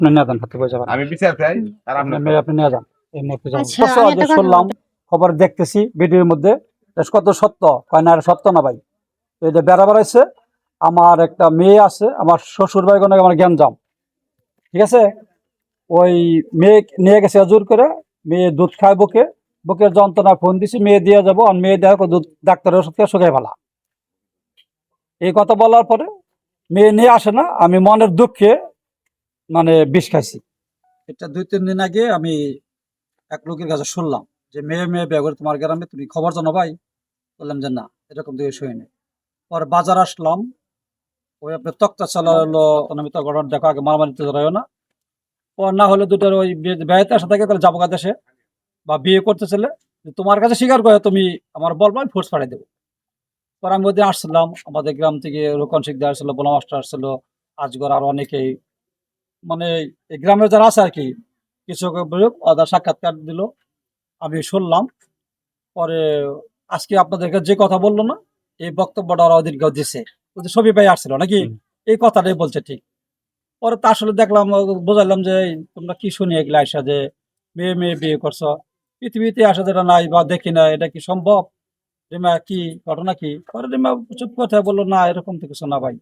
আপনি নিয়ে যান, হাতে বসে যাবেন। আমি বিচার চাই আর আপনি মেয়ে আপনি নিয়ে যান এই মুহূর্তে যান। আচ্ছা, আমি একটা কথা শুনলাম খবর দেখতেছি ভিডিওর মধ্যে, কত সত্য কয় না, আর সত্য না ভাই। তো এটা বেড়া বেড়াইছে, আমার একটা মেয়ে আছে, আমার শ্বশুর বাড়ি কোনো আমার গ্যাঞ্জাম, ঠিক আছে। ওই মেয়ে নিয়ে গেছে জোর করে, মেয়ে দুধ খায় বুকে, বুকের যন্ত্রণা ফোন দিছি, মেয়ে দিয়ে যাবো, আর মেয়ে দেওয়া দুধ ডাক্তারের ওষুধ খেয়ে শুকাই ফেলা। এই কথা বলার পরে মেয়ে নিয়ে আসে না, আমি মনের দুঃখে মানে বিষ খাইছি। এটা 2-3 দিন আগে আমি এক লোকের কাছে শুনলাম যে মেয়ে মেয়ে বিয়ে করে তোমার গ্রামে, তুমি খবর জানো ভাই? বললাম যে না, এরকম দিয়ে শুনি। পরে বাজার আসলাম, ওই আপনার তক্তা চালালো, আমি তো ঘটনা দেখো আগে মারামারিতে জড়াইও না, ও না হলে দুটোর ওই বিয়েতে আসা থাকে, তাহলে যাবো গা দেশে, বা বিয়ে করতে চলে তোমার কাছে স্বীকার করে তুমি আমার বলবো, আমি ফোর্স পাঠিয়ে দেবো। পরে আমি ওদিন আসছিলাম, আমাদের গ্রাম থেকে রোকন শিকদার আসছিল, বোলা মাস্টার আসছিল, আজগর, আর অনেকেই, মানে এই গ্রামের যারা আছে আর কি, কিছু ওদের সাক্ষাৎকার দিল, আমি শুনলাম। পরে আজকে আপনাদেরকে যে কথা বললো না, এই বক্তব্যটা ওরা ওদিনকে দিছে, ছবি পাই আসছিল নাকি, এই কথাটাই বলছে ঠিক। পরে তা আসলে দেখলাম, বোঝালাম যে তোমরা কি শুনি এগুলা আসা, যে মেয়ে মেয়ে বিয়ে করছো, পৃথিবীতে আসা যেটা নাই বা দেখি না, এটা কি সম্ভব? রিমা কি ঘটনা কি? পরে রিমা চুপ কথা বললো, না এরকম তো কিছু না ভাই।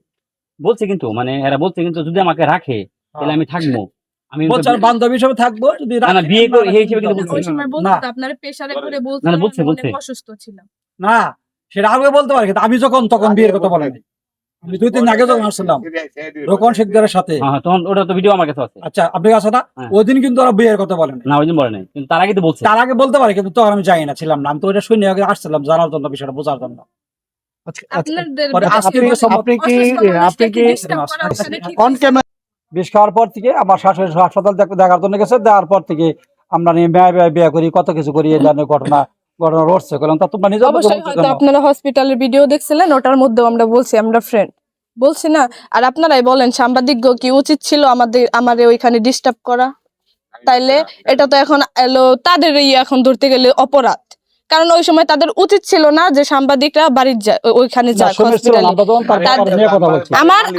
বলছে কিন্তু, মানে এরা বলছে কিন্তু যদি আমাকে রাখে তাহলে আমি থাকবো, আমি বলছে আর বান্ধবী হিসেবে থাকবো, যদি না, রাখে, বিয়ে করে না এই রাখে হিসেবে কিন্তু না। বলছে। ওই সময় বলতো না। তো আপনারা প্রেসারে করে বলতো, না, বলছে, আমি বলছে। অনেক অসুস্থ ছিলাম। না, সেটা আগে বলতে পারি, কিন্তু আমি যখন তখন বিয়ের কথা বলেনি। আমি 2-3 দিন আগে যখন আসছিলাম রোকন শিকদারের সাথে, হ্যাঁ, তখন ওটা তো ভিডিও আমার কাছে আছে। আচ্ছা আপনি আছে না, হ্যাঁ। ওই দিন কিন্তু ওরা বিয়ের কথা বলেনি। না, ওই দিন বলে নাই, কিন্তু তার আগে তো বলছে। তার আগে বলতে পারে, কিন্তু তখন আমি যাই না, ছিলাম না, আমি তো ওইটা শুনে আগে আসছিলাম জানার জন্য, বিষয়টা বোঝার জন্য। আপনাদের পরে আজকে আপনি কি disturb করা ওখানে ঠিক অন আছে। ক্যামেরা বিষ খাওয়ার পর থেকে আমার শাশুড়ি হাসপাতাল দেখার জন্য গেছে, দেওয়ার পর থেকে আমরা নিয়ে বিয়ে করি, কত কিছু করি, এই ধরনের ঘটনা ঘটছে। বললাম তা তোমরা নিজে অবশ্যই হয়তো আপনারা হসপিটালের ভিডিও দেখছিলেন, ওটার মধ্যেও আমরা বলছি আমরা ফ্রেন্ড, বলছি না? আর আপনারাই বলেন সাংবাদিক কি উচিত ছিল আমাদের ওইখানে ডিস্টার্ব করা? তাইলে এটা তো এখন এলো তাদের এখন ধরতে গেলে অপরাধ, কারণ ওই সময় তাদের উচিত ছিল না যে সাংবাদিকরা বাড়ির যায়, ওইখানে যায় হসপিটালে।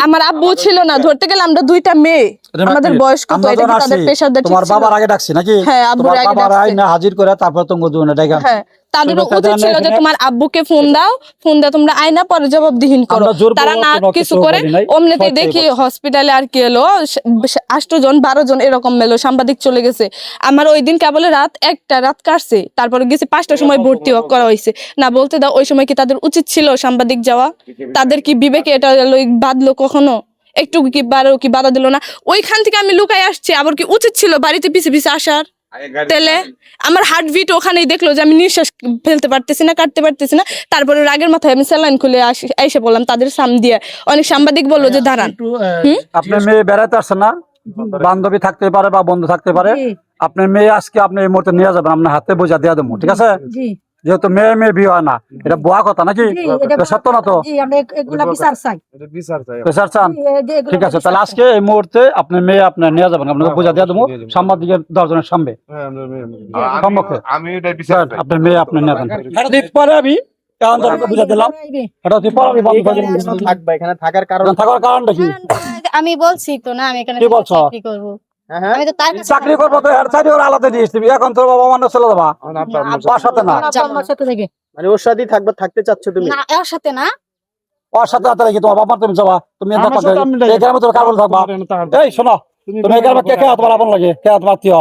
আমার আব্বু ছিল না, ধরতে গেলে আমরা দুইটা মেয়ে, আমাদের বয়স কত, এটা কি তাদের পেশাদার? তোমার বাবার আগে ডাকছি নাকি? হ্যাঁ, আব্বুর আগে ডাকছে। হাজির করে তারপর তুমি ডাকা। হ্যাঁ, তাদের উচিত ছিল যে তোমার আব্বুকে ফোন দাও, ফোন দিয়ে তোমরা আয়না পরে জবাবদিহিন করো। তারা না কিছু করে অমনিতে দেখি হসপিটালে আর কি এলো 8 জন 12 জন এরকম মেলো সাংবাদিক চলে গেছে। আমার ওই দিন কেবল রাত কাটছে, তারপরে গেছে 5টার সময় ভর্তি করা হয়েছে। না বলতে দাও, ওই সময় কি তাদের উচিত ছিল সাংবাদিক যাওয়া? তাদের কি বিবেকে এটা বাঁধলো কখনো? একটু কি বাধা দিল না? ওইখান থেকে আমি লুকাই আসছি, আবার কি উচিত ছিল বাড়িতে পিছে পিছে আসার? তেলে আমার হার্টবিট ওখানেই দেখলো যে আমি নিঃশ্বাস ফেলতে পারতেছি না, কাটতে পারতেছি না। তারপরে রাগের মাথায় আমি স্যালাইন খুলে এসে বললাম তাদের সামনে দিয়ে। অনেক সাংবাদিক বললো যে দাঁড়ান। আপনার মেয়ে বেড়াতে আসছে না, বান্ধবী থাকতে পারে বা বন্ধু থাকতে পারে, আপনার মেয়ে আজকে আপনি এই মুহূর্তে নিয়ে যাবেন, আপনার হাতে বোঝা দিয়ে দেবো, ঠিক আছে? যেহেতু মেয়ে মেয়ে বিয়ে হয় না, এটা বোয়া কথা নাকি? সত্য না তো? বিচার চান? ঠিক আছে, তাহলে আজকে এই মুহূর্তে আপনার মেয়ে আপনার নিয়ে যাবেন, আপনাকে বোঝা দিয়ে দেবো সাংবাদিকের 10 জনের সামনে সম্মুখে। আমি এটা বিচার চাই। আপনার মেয়ে আপনি নিয়ে যাবেন। পরে আমি বুঝা দিলাম, এখানে থাকার কারণ থাকার কারণটা কি? আমি বলছি তো না, আমি এখানে কি বলছো? চাকরি করব। আমি তো তার কাছে চাকরি করবো তো চাকরি করে আলাদা দিয়ে দিবি, এখন তোর বাবা মানে চলে যাবা বাসাতে না, আমার সাথে থেকে মানে ওর সাথেই থাকতে চাচ্ছ তুমি? না, এর সাথে না। ওর সাথে কি তোমার বাবা তুমি যাবা, তুমি এই গ্রামে তোর কারণ থাকবা। এই শোনো, তুমি এই গ্রামে কে কে তোমার আপন লাগে, কে তোমার আত্মীয়?